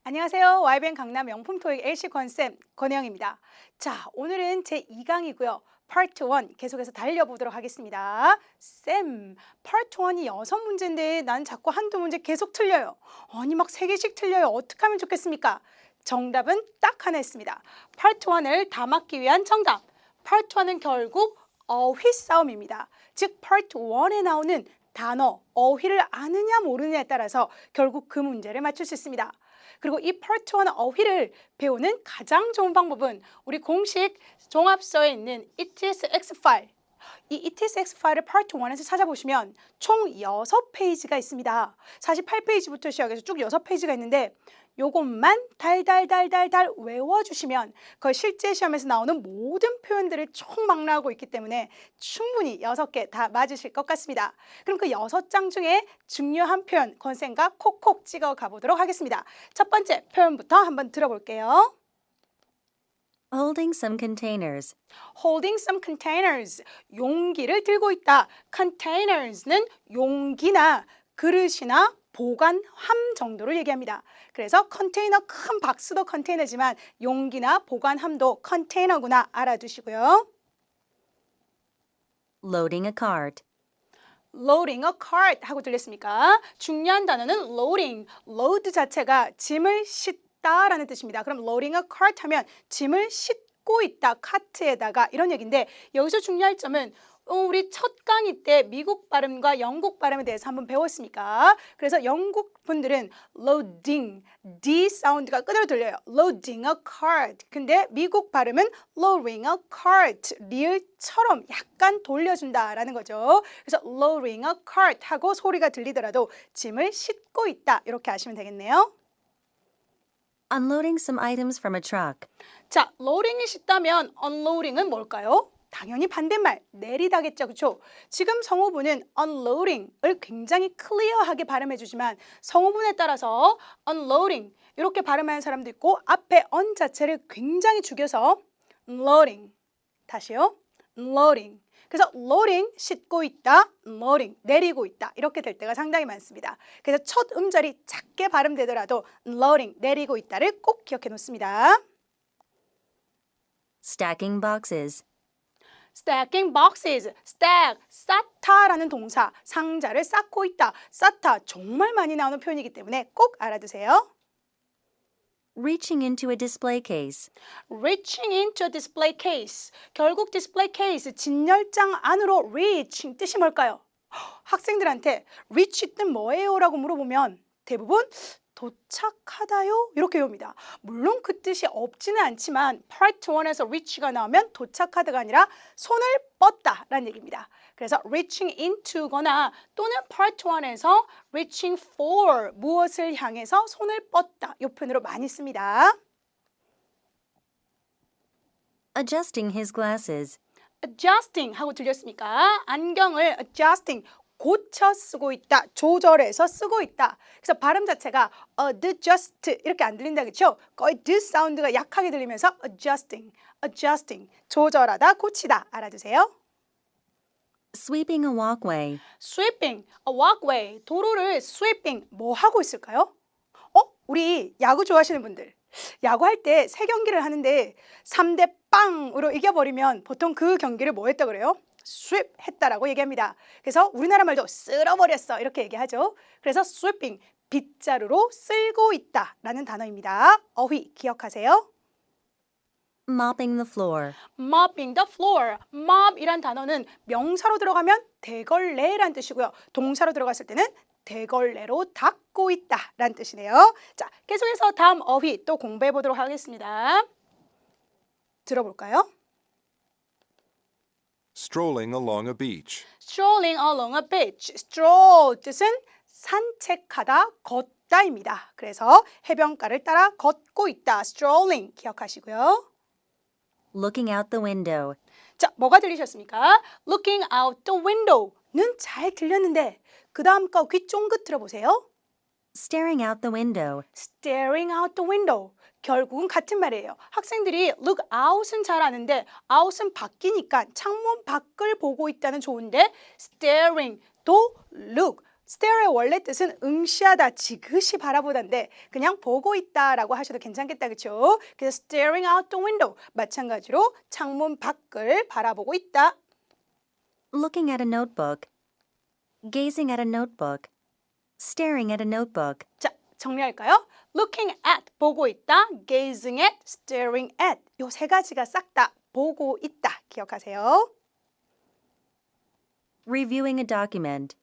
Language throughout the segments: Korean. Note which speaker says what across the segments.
Speaker 1: 안녕하세요. YBN 강남 명품 토익 LC 권쌤 권혜영입니다. 자, 오늘은 제 2강이고요. 파트 1 계속해서 달려보도록 하겠습니다. 쌤, 파트 1이 6문제인데 난 자꾸 한두 문제 계속 틀려요. 아니 막 3개씩 틀려요. 어떻게 하면 좋겠습니까? 정답은 딱 하나 있습니다. 파트 1을 다 맞기 위한 정답. 파트 1은 결국 어휘 싸움입니다. 즉 파트 1에 나오는 단어, 어휘를 아느냐 모르느냐에 따라서 결국 그 문제를 맞출 수 있습니다. 그리고 이 파트 1 어휘를 배우는 가장 좋은 방법은 우리 공식 종합서에 있는 ETSX 파일. 이 ETSX 파일을 파트 1에서 찾아보시면 총 6페이지가 있습니다. 48페이지부터 시작해서 쭉 6페이지가 있는데 요것만 달달달달달 외워주시면 그 실제 시험에서 나오는 모든 표현들을 총망라하고 있기 때문에 충분히 6개 다 맞으실 것 같습니다. 그럼 그 6장 중에 중요한 표현 권쌤과 콕콕 찍어 가보도록 하겠습니다. 첫 번째 표현부터 한번 들어볼게요.
Speaker 2: Holding some containers.
Speaker 1: Holding some containers. 용기를 들고 있다. Containers는 용기나 그릇이나 보관함 정도를 얘기합니다. 그래서 컨테이너 큰 박스도 컨테이너지만 용기나 보관함도 컨테이너구나 알아두시고요.
Speaker 2: Loading a cart.
Speaker 1: Loading a cart 하고 들렸습니까? 중요한 단어는 loading. load 자체가 짐을 싣다라는 뜻입니다. 그럼 loading a cart 하면 짐을 싣고 있다. 카트에다가 이런 얘기인데 여기서 중요할 점은 우리 첫 강의 때 미국 발음과 영국 발음에 대해서 한번 배웠습니까? 그래서 영국 분들은 loading, D 사운드가 그대로 들려요. loading a cart. 근데 미국 발음은 lowering a cart. 리을처럼 약간 돌려준다라는 거죠. 그래서 lowering a cart 하고 소리가 들리더라도 짐을 싣고 있다. 이렇게 아시면 되겠네요.
Speaker 2: Unloading some items from a truck.
Speaker 1: 자, loading이 쉽다면 unloading은 뭘까요? 당연히 반대말, 내리다겠죠, 그렇죠? 지금 성우분은 unloading을 굉장히 클리어하게 발음해주지만 성우분에 따라서 unloading 이렇게 발음하는 사람도 있고 앞에 on 자체를 굉장히 죽여서 unloading, 다시요, unloading. 그래서 loading, 싣고 있다, unloading, 내리고 있다 이렇게 될 때가 상당히 많습니다. 그래서 첫 음절이 작게 발음되더라도 unloading, 내리고 있다를 꼭 기억해 놓습니다.
Speaker 2: Stacking boxes.
Speaker 1: Stacking boxes, stack, 쌓다라는 동사, 상자를 쌓고 있다. 쌓다 정말 많이 나오는 표현이기 때문에 꼭 알아두세요.
Speaker 2: Reaching into a display case.
Speaker 1: Reaching into a display case, 결국 display case, 진열장 안으로 reach, 뜻이 뭘까요? 학생들한테 reach 뜻 뭐예요? 라고 물어보면 대부분 도착하다요? 이렇게 외웁니다. 물론 그 뜻이 없지는 않지만 Part 1에서 reach가 나오면 도착하다가 아니라 손을 뻗다 라는 얘기입니다. 그래서 reaching into거나 또는 Part 1에서 reaching for, 무엇을 향해서 손을 뻗다 이 표현으로 많이 씁니다.
Speaker 2: Adjusting his glasses.
Speaker 1: adjusting 하고 들렸습니까? 안경을 adjusting, 고쳐 쓰고 있다, 조절해서 쓰고 있다. 그래서 발음 자체가 adjust 이렇게 안 들린다 그렇죠? 거의 d 사운드가 약하게 들리면서 adjusting, adjusting, 조절하다, 고치다 알아두세요.
Speaker 2: Sweeping a walkway.
Speaker 1: sweeping, a walkway, 도로를 sweeping, 뭐 하고 있을까요? 우리 야구 좋아하시는 분들 야구할 때 3경기를 하는데 3대 빵으로 이겨버리면 보통 그 경기를 뭐 했다 그래요? sweep 했다라고 얘기합니다. 그래서 우리나라 말도 쓸어버렸어 이렇게 얘기하죠. 그래서 sweeping, 빗자루로 쓸고 있다라는 단어입니다. 어휘 기억하세요.
Speaker 2: Mopping the floor.
Speaker 1: mopping the floor, mop이란 단어는 명사로 들어가면 대걸레란 뜻이고요. 동사로 들어갔을 때는 대걸레로 닦고 있다라는 뜻이네요. 자, 계속해서 다음 어휘 또 공부해 보도록 하겠습니다. 들어볼까요?
Speaker 3: Strolling along a beach.
Speaker 1: strolling along a beach. stroll 뜻은 산책하다, 걷다입니다. 그래서 해변가를 따라 걷고 있다. strolling 기억하시고요.
Speaker 2: Looking out the window.
Speaker 1: 자, 뭐가 들리셨습니까? looking out the window는 잘 들렸는데 그 다음 거 귀 쫑긋 들어보세요.
Speaker 2: Staring out the window.
Speaker 1: staring out the window. 결국은 같은 말이에요. 학생들이 look out은 잘 아는데 out은 바뀌니까 창문 밖을 보고 있다는 좋은데 staring 도 look stare의 원래 뜻은 응시하다, 지그시 바라보다인데 그냥 보고 있다라고 하셔도 괜찮겠다, 그렇죠? 그래서 staring out the window, 마찬가지로 창문 밖을 바라보고 있다.
Speaker 2: Looking at a notebook. Gazing at a notebook. Staring at a notebook.
Speaker 1: 자, 정리할까요? looking at, 보고 있다, gazing at, staring at 요 세 가지가 싹 다 보고 있다. 기억하세요.
Speaker 2: Reviewing a document.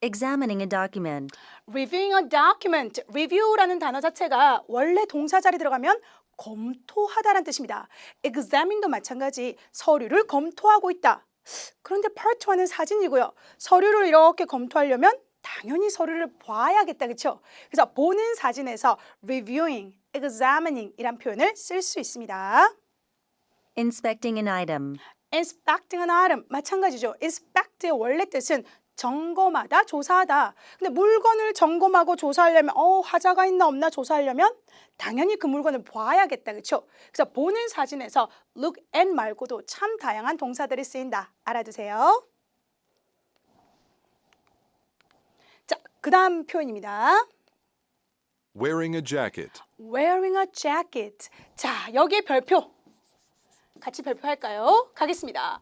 Speaker 2: Examining a document.
Speaker 1: reviewing a document, review라는 단어 자체가 원래 동사 자리 들어가면 검토하다라는 뜻입니다. examine도 마찬가지, 서류를 검토하고 있다. 그런데 part 1은 사진이고요. 서류를 이렇게 검토하려면 당연히 서류를 봐야겠다, 그렇죠? 그래서 보는 사진에서 reviewing, examining 이란 표현을 쓸 수 있습니다.
Speaker 2: Inspecting an item.
Speaker 1: inspecting an item, 마찬가지죠. inspect의 원래 뜻은 점검하다, 조사하다. 근데 물건을 점검하고 조사하려면 화자가 있나 없나 조사하려면 당연히 그 물건을 봐야겠다, 그렇죠? 그래서 보는 사진에서 look at 말고도 참 다양한 동사들이 쓰인다. 알아두세요. 자, 그 다음 표현입니다.
Speaker 3: Wearing a jacket.
Speaker 1: wearing a jacket. 자, 여기에 별표. 같이 별표할까요? 가겠습니다.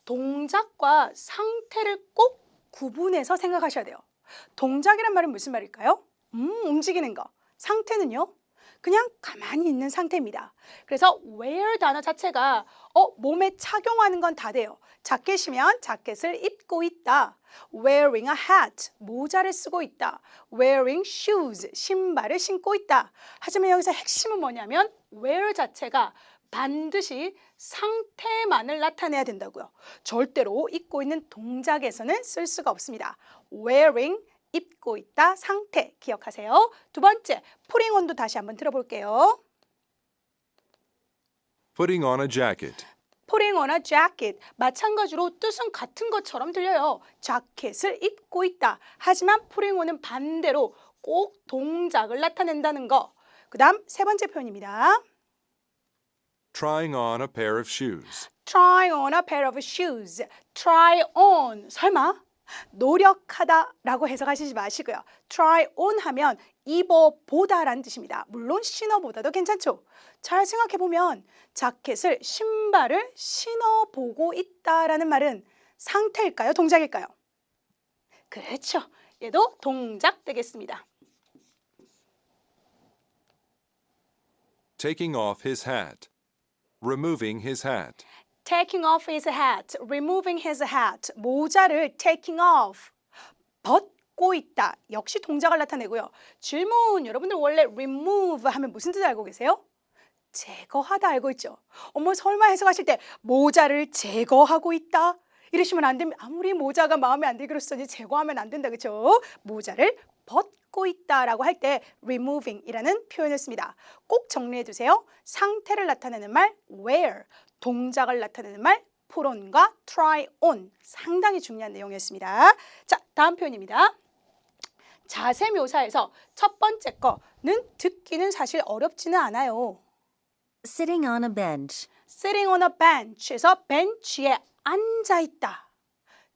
Speaker 1: 동작과 상태를 꼭 구분해서 생각하셔야 돼요. 동작이란 말은 무슨 말일까요? 움직이는 거. 상태는요? 그냥 가만히 있는 상태입니다. 그래서 wear 단어 자체가 몸에 착용하는 건 다 돼요. 자켓이면 자켓을 입고 있다. wearing a hat, 모자를 쓰고 있다. wearing shoes, 신발을 신고 있다. 하지만 여기서 핵심은 뭐냐면 wear 자체가 반드시 상태만을 나타내야 된다고요. 절대로 입고 있는 동작에서는 쓸 수가 없습니다. wearing, 입고 있다, 상태 기억하세요. 두 번째, putting on도 다시 한번 들어볼게요.
Speaker 3: Putting on a jacket.
Speaker 1: putting on a jacket, 마찬가지로 뜻은 같은 것처럼 들려요. 자켓을 입고 있다. 하지만 putting on은 반대로 꼭 동작을 나타낸다는 거. 그 다음 세 번째 표현입니다.
Speaker 3: Trying on a pair of shoes.
Speaker 1: try on a pair of shoes. try on, 설마? 노력하다라고 해석하시지 마시고요. try on 하면 입어보다라는 뜻입니다. 물론 신어보다도 괜찮죠. 잘 생각해보면 자켓을, 신발을 신어보고 있다라는 말은 상태일까요? 동작일까요? 그렇죠. 얘도 동작 되겠습니다.
Speaker 3: Taking off his hat. Removing his hat.
Speaker 1: taking off his hat, removing his hat, 모자를 taking off, 벗고 있다. 역시 동작을 나타내고요. 질문, 여러분들 원래 remove 하면 무슨 뜻 알고 계세요? 제거하다 알고 있죠? 어머, 설마 해석하실 때 모자를 제거하고 있다? 이러시면 안 됩니다. 아무리 모자가 마음에 안 들기로 쓰니 제거하면 안 된다, 그렇죠? 모자를 벗고 있다라고 할 때 removing이라는 표현을 씁니다. 꼭 정리해 두세요. 상태를 나타내는 말 wear, 동작을 나타내는 말 put on과 try on, 상당히 중요한 내용이었습니다. 자, 다음 표현입니다. 자세 묘사에서 첫 번째 거는 듣기는 사실 어렵지는 않아요.
Speaker 2: Sitting on a bench.
Speaker 1: sitting on a bench에서 벤치에 앉아 있다.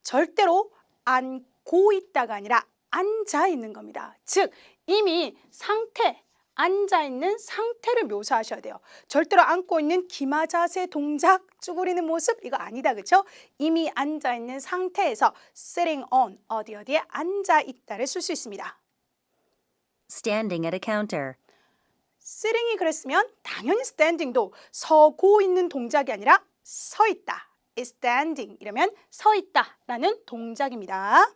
Speaker 1: 절대로 앉고 있다가 아니라 앉아 있는 겁니다. 즉, 이미 상태, 앉아 있는 상태를 묘사하셔야 돼요. 절대로 앉고 있는 기마 자세 동작, 쭈그리는 모습 이거 아니다, 그렇죠? 이미 앉아 있는 상태에서 sitting on, 어디에 앉아 있다를 쓸 수 있습니다.
Speaker 2: Standing at a counter.
Speaker 1: sitting이 그랬으면 당연히 standing도 서고 있는 동작이 아니라 서 있다. is standing 이러면 서 있다라는 동작입니다.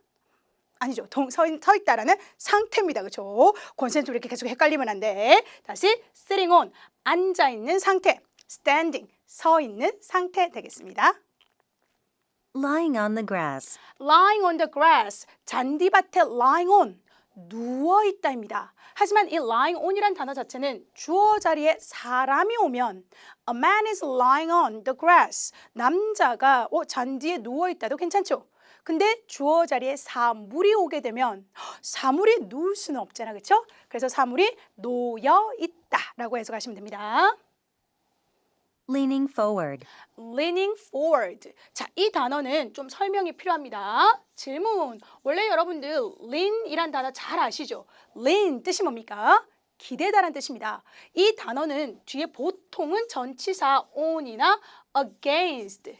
Speaker 1: 아니죠. 서 있다라는 상태입니다. 그렇죠? 콘센트로 이렇게 계속 헷갈리면 안 돼. 다시 sitting on, 앉아 있는 상태. standing, 서 있는 상태 되겠습니다.
Speaker 2: Lying on the grass.
Speaker 1: lying on the grass, 잔디밭에 lying on, 누워 있다입니다. 하지만 이 lying on이란 단어 자체는 주어 자리에 사람이 오면 a man is lying on the grass, 남자가 잔디에 누워 있다도 괜찮죠? 근데 주어 자리에 사물이 오게 되면 사물이 누울 수는 없잖아, 그렇죠? 그래서 사물이 놓여 있다라고 해석하시면 됩니다.
Speaker 2: leaning forward.
Speaker 1: leaning forward. 자, 이 단어는 좀 설명이 필요합니다. 질문. 원래 여러분들 lean이란 단어 잘 아시죠? lean 뜻이 뭡니까? 기대다라는 뜻입니다. 이 단어는 뒤에 보통은 전치사 on이나 against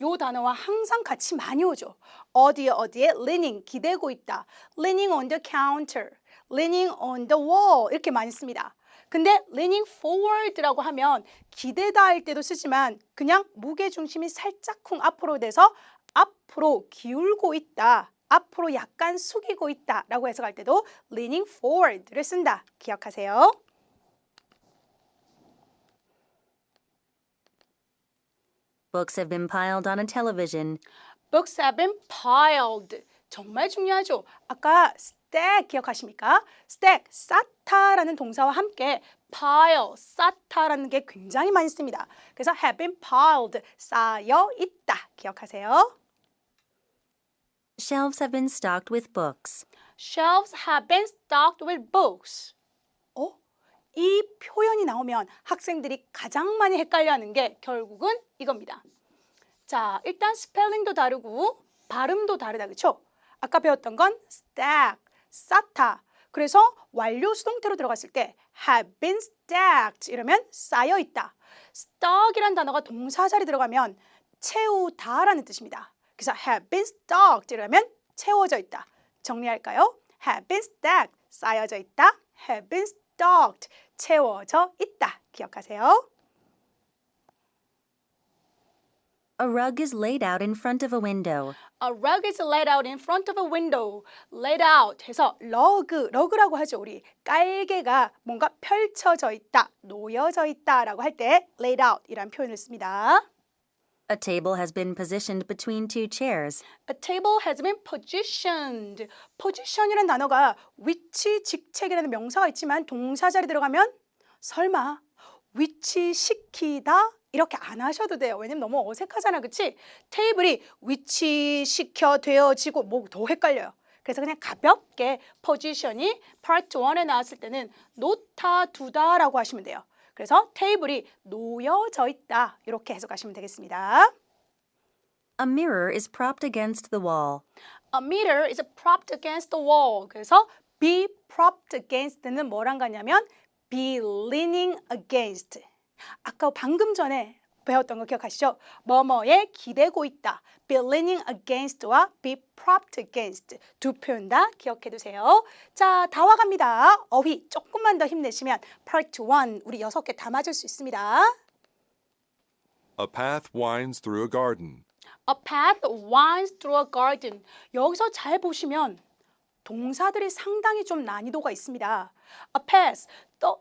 Speaker 1: 요 단어와 항상 같이 많이 오죠. 어디에 leaning 기대고 있다. leaning on the counter, leaning on the wall 이렇게 많이 씁니다. 근데 leaning forward라고 하면 기대다 할 때도 쓰지만 그냥 무게 중심이 살짝쿵 앞으로 돼서 앞으로 기울고 있다. 앞으로 약간 숙이고 있다라고 해석할 때도 leaning forward를 쓴다. 기억하세요.
Speaker 2: Books have been piled on a television.
Speaker 1: Books have been piled. 정말 중요하죠. 아까 stack 기억하십니까? stack, 쌓다라는 동사와 함께 pile, 쌓다라는 게 굉장히 많이 씁니다. 그래서 have been piled, 쌓여 있다. 기억하세요.
Speaker 2: Shelves have been stocked with books.
Speaker 1: Shelves have been stocked with books. 이 표현이 나오면 학생들이 가장 많이 헷갈려하는 게 결국은 이겁니다. 자, 일단 스펠링도 다르고 발음도 다르다, 그렇죠? 아까 배웠던 건 stack, 쌓다. 그래서 완료 수동태로 들어갔을 때 have been stacked 이러면 쌓여 있다. stock이란 단어가 동사 자리 들어가면 채우다라는 뜻입니다. 그래서 have been stocked 이러면 채워져 있다. 정리할까요? have been stacked 쌓여져 있다. have been stocked 채워져 있다. 기억하세요.
Speaker 2: A rug is laid out in front of a window.
Speaker 1: A rug is laid out in front of a window. laid out 해서 러그라고 하죠. 우리 깔개가 뭔가 펼쳐져 있다, 놓여져 있다라고 할 때 laid out 이란 표현을 씁니다.
Speaker 2: A table has been positioned between two chairs.
Speaker 1: A table has been positioned. position이라는 단어가 위치, 직책이라는 명사가 있지만 동사 자리 들어가면 설마 위치시키다 이렇게 안 하셔도 돼요. 왜냐면 너무 어색하잖아, 그치? 테이블이 위치시켜 되어지고 뭐 더 헷갈려요. 그래서 그냥 가볍게 포지션이 파트 1에 나왔을 때는 놓다 두다라고 하시면 돼요. 그래서 테이블이 놓여져 있다 이렇게 해석하시면 되겠습니다.
Speaker 2: A mirror is propped against the wall.
Speaker 1: A mirror is propped against the wall. 그래서 be propped against는 뭐랑 같냐면 be leaning against. 아까 방금 전에 배웠던 거 기억하시죠? 뭐뭐에 기대고 있다. be leaning against와 be propped against 두 표현 다 기억해 두세요. 자, 다 와갑니다. 어휘 조금만 더 힘내시면 part 1 우리 6개 다 맞을 수 있습니다.
Speaker 3: A path winds through a garden.
Speaker 1: A path winds through a garden. 여기서 잘 보시면 동사들이 상당히 좀 난이도가 있습니다. A path 또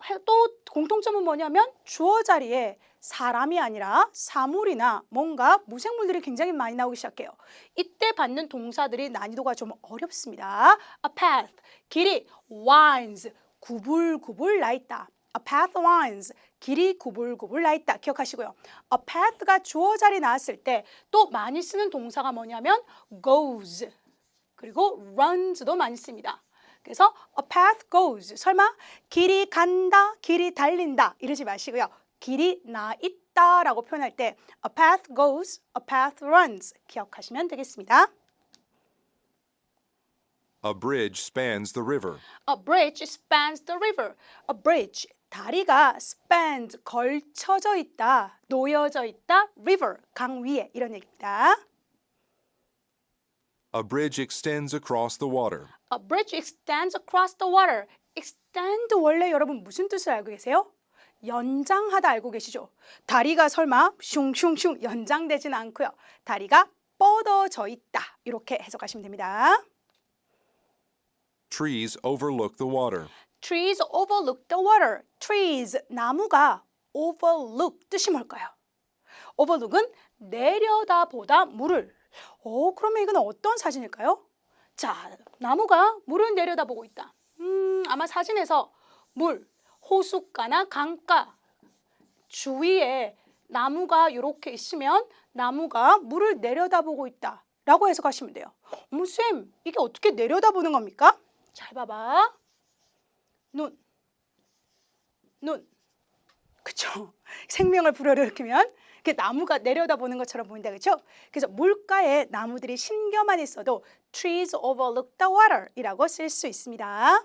Speaker 1: 공통점은 뭐냐면 주어 자리에 사람이 아니라 사물이나 뭔가 무생물들이 굉장히 많이 나오기 시작해요. 이때 받는 동사들이 난이도가 좀 어렵습니다. A path, 길이 winds, 구불구불 나 있다. A path winds, 길이 구불구불 나 있다. 기억하시고요. A path가 주어 자리 나왔을 때 또 많이 쓰는 동사가 뭐냐면 goes, 그리고 runs도 많이 씁니다. 그래서 a path goes, 설마 길이 간다, 길이 달린다 이러지 마시고요. 길이 나 있다라고 표현할 때 a path goes, a path runs 기억하시면 되겠습니다.
Speaker 3: A bridge spans the river.
Speaker 1: A bridge spans the river. A bridge, 다리가 spans, 걸쳐져 있다, 놓여져 있다, river, 강 위에 이런 얘기입니다.
Speaker 3: A bridge extends across the water.
Speaker 1: A bridge extends across the water. extend 원래 여러분 무슨 뜻을 알고 계세요? 연장하다 알고 계시죠? 다리가 설마 슝슝슝 연장되진 않고요. 다리가 뻗어져 있다. 이렇게 해석하시면 됩니다.
Speaker 3: Trees overlook the water.
Speaker 1: Trees overlook the water. Trees, 나무가 overlook 뜻이 뭘까요? overlook은 내려다보다 물을. 그러면 이건 어떤 사진일까요? 자, 나무가 물을 내려다보고 있다. 아마 사진에서 물, 호숫가나 강가 주위에 나무가 이렇게 있으면 나무가 물을 내려다보고 있다 라고 해석하시면 돼요. 어머 쌤, 이게 어떻게 내려다보는 겁니까? 잘 봐봐. 눈, 그쵸? 생명을 불어일으키면 이렇게 나무가 내려다보는 것처럼 보인다, 그렇죠? 그래서 물가에 나무들이 심겨만 있어도 trees overlook the water이라고 쓸 수 있습니다.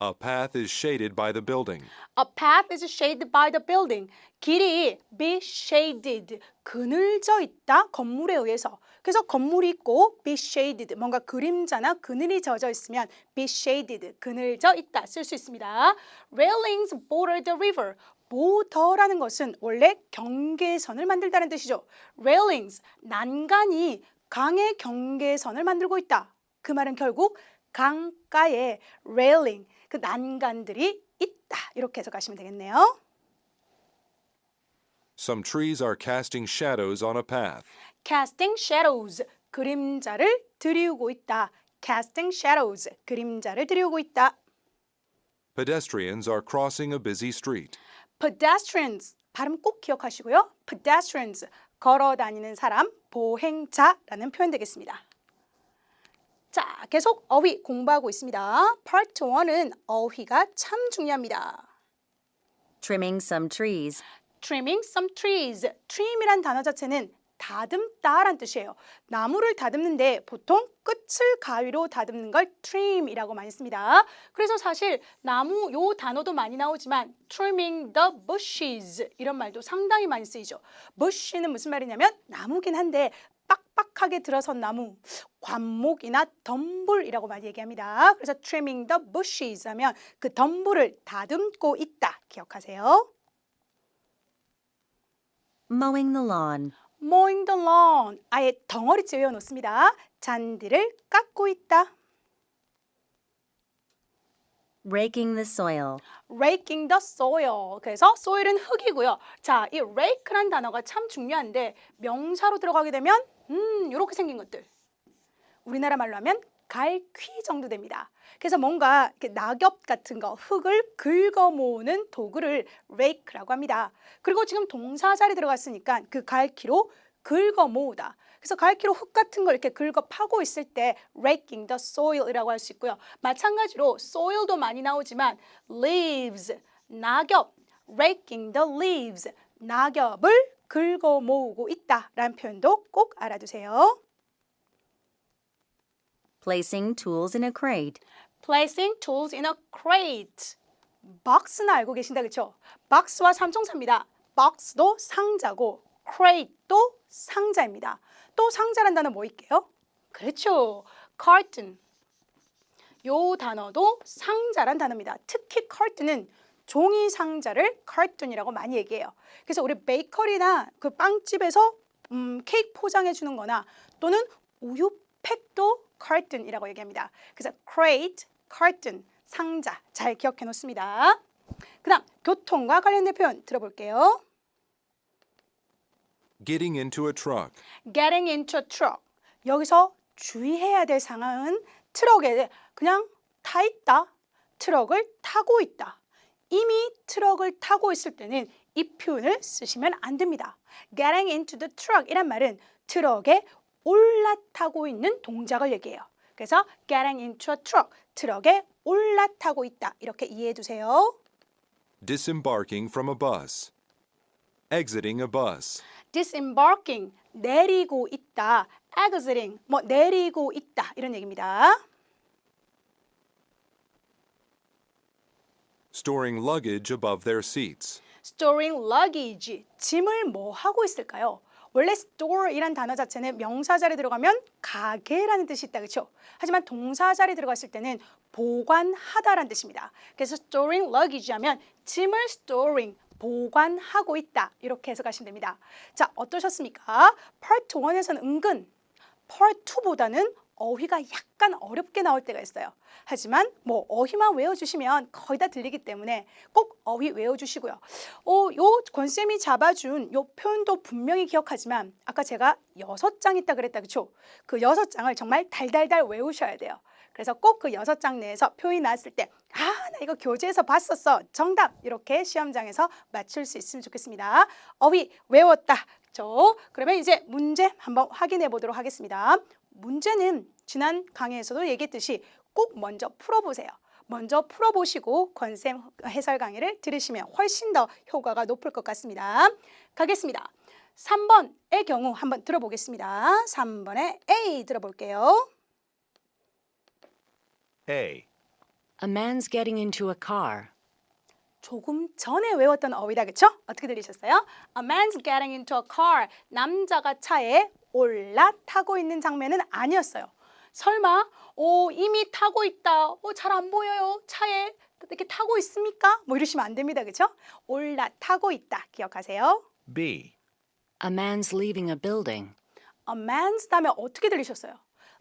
Speaker 3: A path is shaded by the building.
Speaker 1: A path is shaded by the building. 길이 be shaded, 그늘져 있다, 건물에 의해서. 그래서 건물이 있고 be shaded, 뭔가 그림자나 그늘이 져져 있으면 be shaded, 그늘져 있다 쓸 수 있습니다. Railings border the river. border라는 것은 원래 경계선을 만들다는 뜻이죠. Railings, 난간이 강의 경계선을 만들고 있다. 그 말은 결국 강가에 railing, 그 난간들이 있다. 이렇게 해석하시면 되겠네요.
Speaker 3: Some trees are casting shadows on a path.
Speaker 1: Casting shadows, 그림자를 드리우고 있다. Casting shadows, 그림자를 드리우고 있다.
Speaker 3: Pedestrians are crossing a busy street.
Speaker 1: Pedestrians, 발음 꼭 기억하시고요. Pedestrians, 걸어 다니는 사람, 보행자라는 표현 되겠습니다. 자, 계속 어휘 공부하고 있습니다. Part 1은 어휘가 참 중요합니다.
Speaker 2: Trimming some trees.
Speaker 1: Trimming some trees. trim이란 단어 자체는 다듬다란 뜻이에요. 나무를 다듬는데 보통 끝을 가위로 다듬는 걸 trim이라고 많이 씁니다. 그래서 사실 나무 요 단어도 많이 나오지만 trimming the bushes 이런 말도 상당히 많이 쓰이죠. bush는 무슨 말이냐면 나무긴 한데 빡빡하게 들어선 나무, 관목이나 덤불이라고 많이 얘기합니다. 그래서 trimming the bushes 하면 그 덤불을 다듬고 있다. 기억하세요.
Speaker 2: Mowing the lawn.
Speaker 1: Mowing the lawn. 아예 덩어리째 외워놓습니다. 잔디를 깎고 있다.
Speaker 2: Raking the soil.
Speaker 1: Raking the soil. 그래서 soil은 흙이고요. 자, 이 rake란 단어가 참 중요한데 명사로 들어가게 되면 이렇게 생긴 것들. 우리나라 말로 하면 갈퀴 정도 됩니다. 그래서 뭔가 이렇게 낙엽 같은 거, 흙을 긁어 모으는 도구를 rake라고 합니다. 그리고 지금 동사 자리 들어갔으니까 그 갈퀴로 긁어 모으다. 그래서 갈퀴로 흙 같은 걸 이렇게 긁어 파고 있을 때 raking the soil이라고 할 수 있고요. 마찬가지로 soil도 많이 나오지만 leaves, 낙엽, raking the leaves, 낙엽을 긁어 모으고 있다라는 표현도 꼭 알아두세요.
Speaker 2: Placing tools in a crate.
Speaker 1: Placing tools in a crate. 박스는 알고 계신다, 그렇죠? 박스와 삼총사입니다. 박스도 상자고 crate도 상자입니다. 또 상자란 단어 뭐 있게요? 그렇죠. carton. 요 단어도 상자란 단어입니다. 특히 carton은 종이 상자를 carton이라고 많이 얘기해요. 그래서 우리 베이커리나 그 빵집에서 케이크 포장해 주는 거나 또는 우유팩도 carton이라고 얘기합니다. 그래서 crate, carton, 상자 잘 기억해 놓습니다. 그다음 교통과 관련된 표현 들어볼게요.
Speaker 3: Getting into a truck.
Speaker 1: Getting into a truck. 여기서 주의해야 될 상황은 트럭에 그냥 타 있다. 트럭을 타고 있다. 이미 트럭을 타고 있을 때는 이 표현을 쓰시면 안 됩니다. Getting into the truck 이란 말은 트럭에 올라타고 있는 동작을 얘기해요. 그래서 getting into a truck, 트럭에 올라타고 있다. 이렇게 이해해 두세요.
Speaker 3: Disembarking from a bus. Exiting a bus.
Speaker 1: Disembarking, 내리고 있다. Exiting, 뭐 내리고 있다. 이런 얘기입니다.
Speaker 3: Storing luggage above their seats.
Speaker 1: Storing luggage, 짐을 뭐 하고 있을까요? 원래 store이란 단어 자체는 명사 자리에 들어가면 가게라는 뜻이 있다, 그렇죠? 하지만 동사 자리에 들어갔을 때는 보관하다라는 뜻입니다. 그래서 storing luggage 하면 짐을 storing, 보관하고 있다. 이렇게 해석하시면 됩니다. 자, 어떠셨습니까? Part 1에서는 은근 Part 2보다는 어휘가 약간 어렵게 나올 때가 있어요. 하지만 뭐 어휘만 외워주시면 거의 다 들리기 때문에 꼭 어휘 외워주시고요. 요 권쌤이 잡아준 요 표현도 분명히 기억하지만 아까 제가 6장 있다 그랬다, 그렇죠? 그 6장을 정말 달달달 외우셔야 돼요. 그래서 꼭 그 6장 내에서 표현이 나왔을 때 나 이거 교재에서 봤었어. 정답! 이렇게 시험장에서 맞출 수 있으면 좋겠습니다. 어휘 외웠다. 그렇죠? 그러면 이제 문제 한번 확인해 보도록 하겠습니다. 문제는 지난 강의에서도 얘기했듯이 꼭 먼저 풀어보세요. 먼저 풀어보시고 권쌤 해설 강의를 들으시면 훨씬 더 효과가 높을 것 같습니다. 가겠습니다. 3번의 경우 한번 들어보겠습니다. 3번의 A 들어볼게요.
Speaker 3: A.
Speaker 4: A man's getting into a car.
Speaker 1: 조금 전에 외웠던 어휘다, 그쵸? 어떻게 들리셨어요? A man's getting into a car. 남자가 차에 올라타고 있는 장면은 아니었어요. 설마 이미 타고 있다. 잘 안 보여요. 차에 이렇게 타고 있습니까? 뭐 이러시면 안 됩니다, 그쵸? 올라타고 있다. 기억하세요.
Speaker 3: B.
Speaker 4: A man's leaving a building.
Speaker 1: A man's 다음에 어떻게 들리셨어요?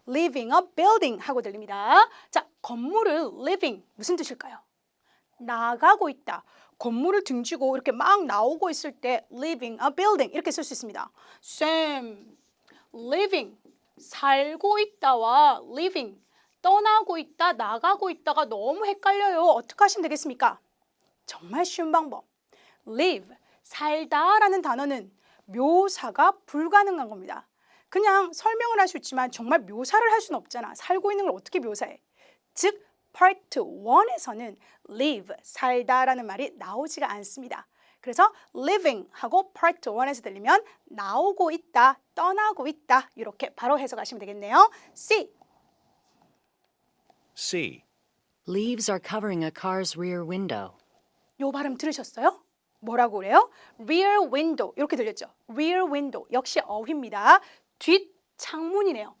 Speaker 1: Leaving a building 하고 들립니다. 자, 건물을 leaving 무슨 뜻일까요? 나가고 있다. 건물을 등지고 이렇게 막 나오고 있을 때 leaving a building 이렇게 쓸 수 있습니다. Sam, living, 살고 있다와 living, 떠나고 있다, 나가고 있다가 너무 헷갈려요. 어떻게 하시면 되겠습니까? 정말 쉬운 방법. live, 살다라는 단어는 묘사가 불가능한 겁니다. 그냥 설명을 할 수 있지만 정말 묘사를 할 수는 없잖아. 살고 있는 걸 어떻게 묘사해? 즉, Part 1에서는 live, 살다라는 말이 나오지가 않습니다. 그래서 living 하고 Part 1에서 들리면 나오고 있다, 떠나고 있다 이렇게 바로 해석하시면 되겠네요. C.
Speaker 3: C.
Speaker 4: Leaves are covering a car's rear window.
Speaker 1: 요 발음 들으셨어요? 뭐라고 그래요? rear window 이렇게 들렸죠? rear window 역시 어휘입니다. 뒷 창문이네요.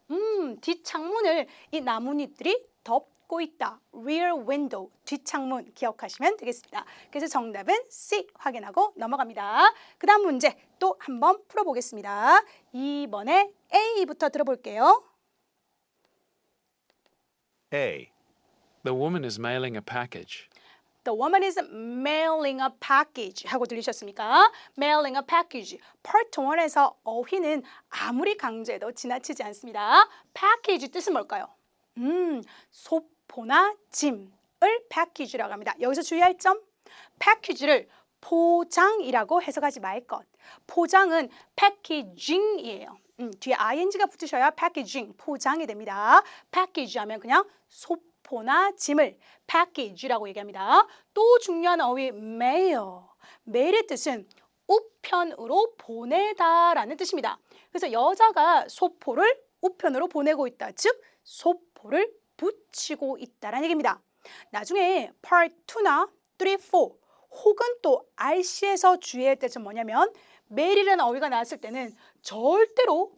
Speaker 1: 뒷 창문을 이 나뭇잎들이 덮고 있다. rear window 뒷창문 기억하시면 되겠습니다. 그래서 정답은 C 확인하고 넘어갑니다. 그 다음 문제 또 한번 풀어보겠습니다. 2번에 A부터 들어볼게요.
Speaker 3: A.
Speaker 5: The woman is mailing a package.
Speaker 1: The woman is mailing a package 하고 들리셨습니까? Mailing a package. Part 1에서 어휘는 아무리 강조해도 지나치지 않습니다. package 뜻은 뭘까요? 소포나 짐을 package라고 합니다. 여기서 주의할 점, package를 포장이라고 해석하지 말 것. 포장은 packaging이에요. 뒤에 ing가 붙으셔야 packaging, 포장이 됩니다. package 하면 그냥 소포나 짐을 package라고 얘기합니다. 또 중요한 어휘 mail. mail의 뜻은 우편으로 보내다라는 뜻입니다. 그래서 여자가 소포를 우편으로 보내고 있다. 즉 소포를 붙이고 있다라는 얘기입니다. 나중에 Part 2나 3, 4 혹은 또 RC에서 주의할 때 좀 뭐냐면 메일이라는 어휘가 나왔을 때는 절대로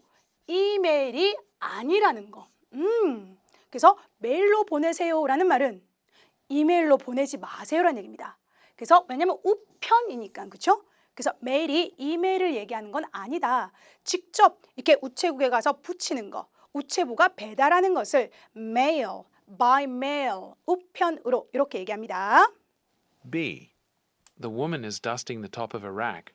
Speaker 1: 이메일이 아니라는 거. 그래서 메일로 보내세요라는 말은 이메일로 보내지 마세요라는 얘기입니다. 그래서 왜냐면 우편이니까 그렇죠? 그래서 메일이 이메일을 얘기하는 건 아니다. 직접 이렇게 우체국에 가서 붙이는 거. 우체부가 배달하는 것을 mail, by mail, 우편으로 이렇게 얘기합니다.
Speaker 3: B.
Speaker 5: The woman is dusting the top of a rack.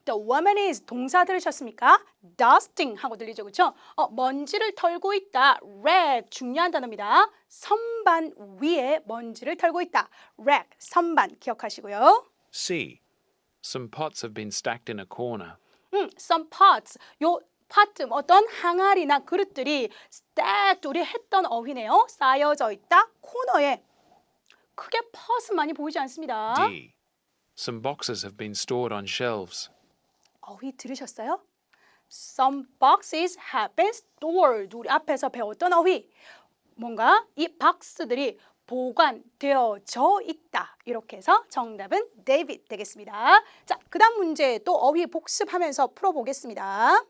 Speaker 1: The woman is 동사 들으셨습니까? dusting 하고 들리죠, 그렇죠? 먼지를 털고 있다. rag 중요한 단어입니다. 선반 위에 먼지를 털고 있다. rag 선반 기억하시고요.
Speaker 3: C.
Speaker 5: Some pots have been stacked in a corner.
Speaker 1: Some pots 요 파트 어떤 항아리나 그릇들이 stacked 우리 했던 어휘네요. 쌓여져 있다. 코너에 크게 pot은 많이 보이지 않습니다.
Speaker 5: D. Some boxes have been stored on shelves.
Speaker 1: 어휘 들으셨어요? Some boxes have been stored. 우리 앞에서 배웠던 어휘. 뭔가 이 박스들이 보관되어져 있다. 이렇게 해서 정답은 David 되겠습니다. 자, 그 다음 문제 또 어휘 복습하면서 풀어보겠습니다.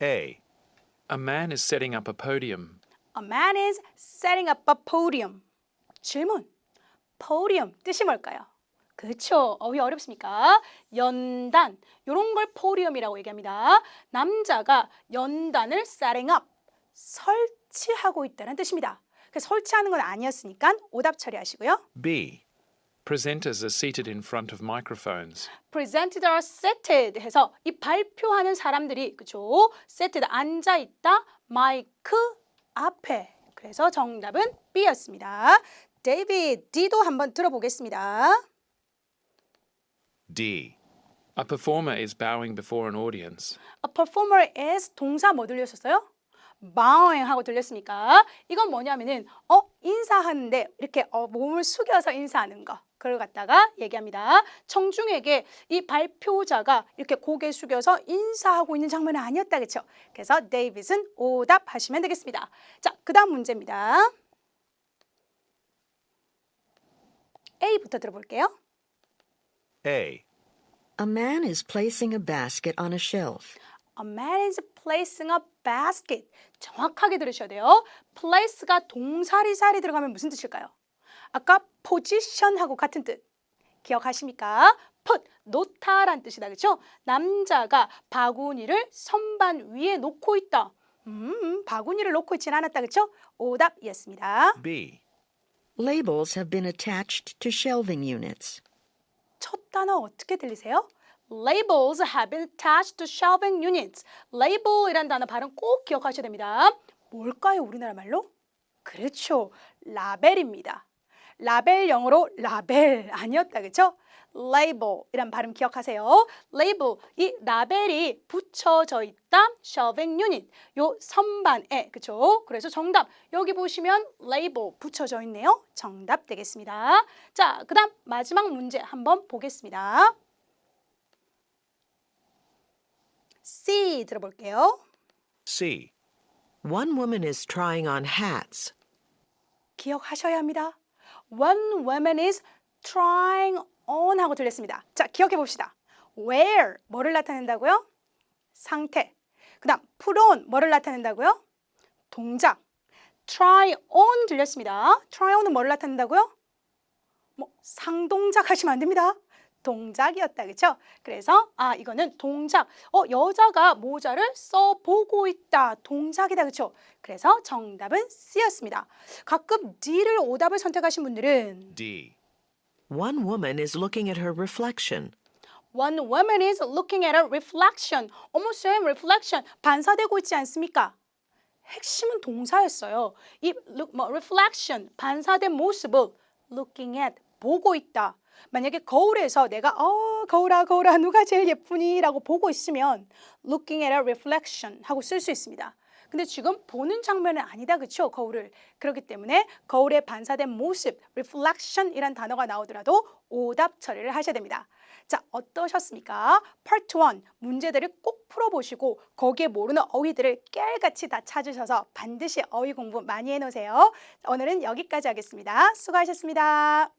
Speaker 3: A.
Speaker 5: A man is setting up a podium.
Speaker 1: A man is setting up a podium. 질문. podium 뜻이 뭘까요? 그렇죠. 어휘 어렵습니까? 연단. 이런 걸 podium이라고 얘기합니다. 남자가 연단을 setting up. 설치하고 있다는 뜻입니다. 그래서 설치하는 건 아니었으니까 오답 처리하시고요.
Speaker 3: B.
Speaker 5: Presenters are seated in front of microphones.
Speaker 1: presented are seated 해서 이 발표하는 사람들이 그렇죠? seated 앉아 있다. 마이크 앞에. 그래서 정답은 B였습니다. 데이비드 D도 한번 들어보겠습니다.
Speaker 3: D.
Speaker 5: A performer is bowing before an audience.
Speaker 1: A performer is 동사 뭐 들렸었어요? bowing 하고 들렸습니까? 이건 뭐냐면은 이 인사하는데 이렇게 몸을 숙여서 인사하는 거. 그걸 갖다가 얘기합니다. 청중에게 이 발표자가 이렇게 고개 숙여서 인사하고 있는 장면은 아니었다. 그렇죠? 그래서 데이빗은 오답하시면 되겠습니다. 자, 그다음 문제입니다. A부터 들어볼게요.
Speaker 3: A.
Speaker 6: A man is placing a basket on a shelf.
Speaker 1: A man is placing a basket. 정확하게 들으셔야 돼요. place가 동사리살이 들어가면 무슨 뜻일까요? 아까 position하고 같은 뜻. 기억하십니까? put, 놓다란 뜻이다. 그렇죠? 남자가 바구니를 선반 위에 놓고 있다. 바구니를 놓고 있지는 않았다. 그렇죠? 오답이었습니다.
Speaker 3: B.
Speaker 6: Labels have been attached to shelving units.
Speaker 1: 첫 단어 어떻게 들리세요? Labels have been attached to shelving units. Label이란 단어 발음 꼭 기억하셔야 됩니다. 뭘까요, 우리나라 말로? 그렇죠, 라벨입니다. 라벨 영어로 라벨 아니었다, 그렇죠? Label이란 발음 기억하세요. Label, 이 라벨이 붙여져 있다. shelving unit, 요 선반에, 그렇죠? 그래서 정답, 여기 보시면 label 붙여져 있네요. 정답 되겠습니다. 자, 그 다음 마지막 문제 한번 보겠습니다. C 들어볼게요.
Speaker 3: C.
Speaker 7: One woman is trying on hats.
Speaker 1: 기억하셔야 합니다. One woman is trying on 하고 들렸습니다. 자, 기억해 봅시다. Where, 뭐를 나타낸다고요? 상태. 그 다음 put on, 뭐를 나타낸다고요? 동작. try on 들렸습니다. try on은 뭐를 나타낸다고요? 상동작 하시면 안 됩니다. 동작이었다, 그렇죠? 그래서 이거는 동작. 여자가 모자를 써보고 있다. 동작이다, 그렇죠? 그래서 정답은 C였습니다. 가끔 D를 오답을 선택하신 분들은
Speaker 3: D.
Speaker 7: One woman is looking at her reflection.
Speaker 1: One woman is looking at a reflection. 어머 쌤, reflection 반사되고 있지 않습니까? 핵심은 동사였어요. 이 reflection, 반사된 모습을 looking at, 보고 있다. 만약에 거울에서 내가 거울아 거울아 누가 제일 예쁘니? 라고 보고 있으면 looking at a reflection 하고 쓸 수 있습니다. 근데 지금 보는 장면은 아니다, 그렇죠? 거울을. 그렇기 때문에 거울에 반사된 모습, reflection이란 단어가 나오더라도 오답 처리를 하셔야 됩니다. 자, 어떠셨습니까? Part 1 문제들을 꼭 풀어보시고 거기에 모르는 어휘들을 깨알같이 다 찾으셔서 반드시 어휘 공부 많이 해놓으세요. 오늘은 여기까지 하겠습니다. 수고하셨습니다.